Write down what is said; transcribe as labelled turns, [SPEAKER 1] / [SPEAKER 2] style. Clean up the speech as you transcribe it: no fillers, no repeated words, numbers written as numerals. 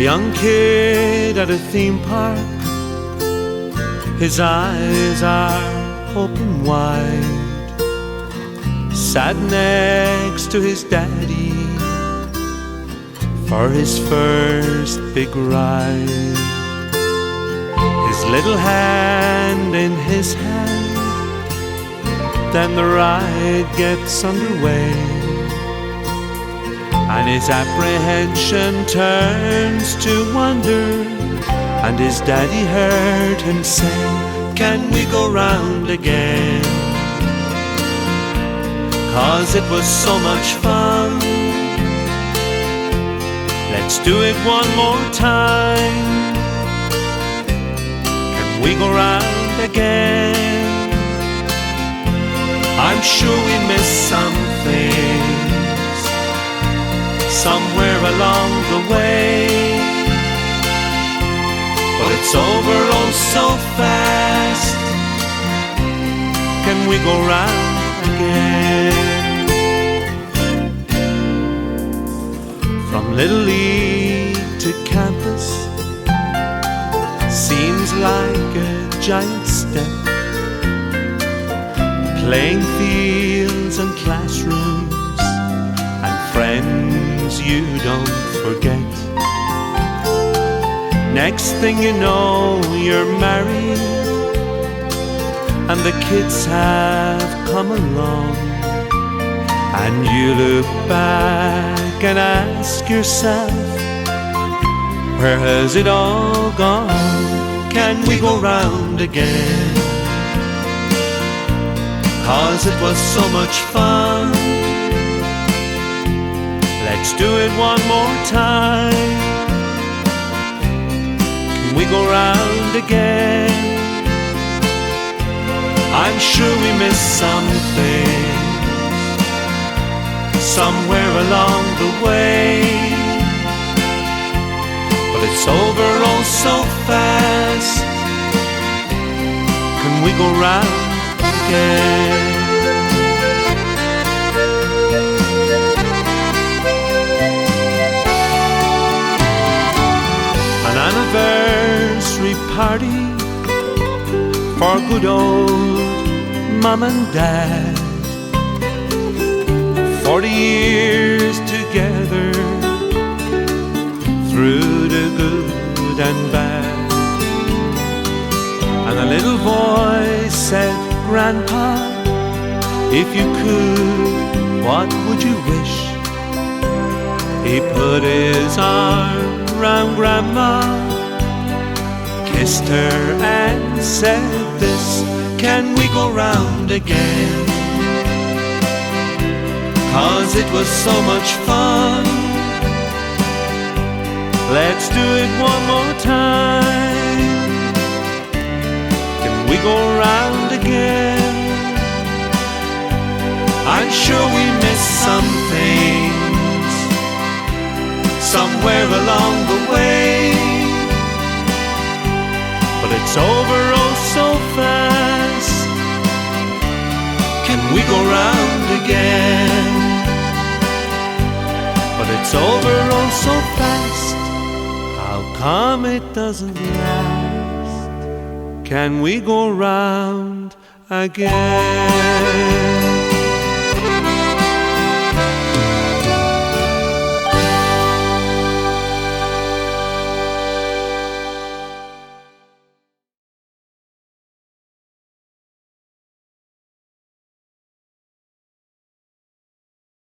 [SPEAKER 1] young kid at a theme park, his eyes are open wide, sat next to his daddy for his first big ride. His little hand in his hand, then the ride gets underway, and his apprehension turns to wonder, and his daddy heard him say, "Can we go round again? 'Cause it was so much fun. Let's do it one more time. Can we go round again? I'm sure we missed some things somewhere along the way, but it's over oh so fast. Can we go round again?" From Little League to campus seems like a giant step. Playing fields and classrooms and friends you don't forget. Next thing you know, you're married and the kids have come along, and you look back and ask yourself, where has it all gone? Can we go round again? 'Cause it was so much fun. Let's do it one more time. Can we go round again? I'm sure we missed some things somewhere along the way, but it's over oh so fast. Can we go round again? An anniversary party for good old Mom and Dad. 40 years together through the good and bad. And a little voice said, "Grandpa, if you could, what would you wish?" He put his arm round Grandma, kissed her and said this, "Can we go round again? 'Cause it was so much fun. Let's do it one more time. Can we go round again? I'm sure we missed some things somewhere along the way, but it's over oh so fast. Can we go round again? But it's over oh so fast. How come it doesn't last? Can we go round again?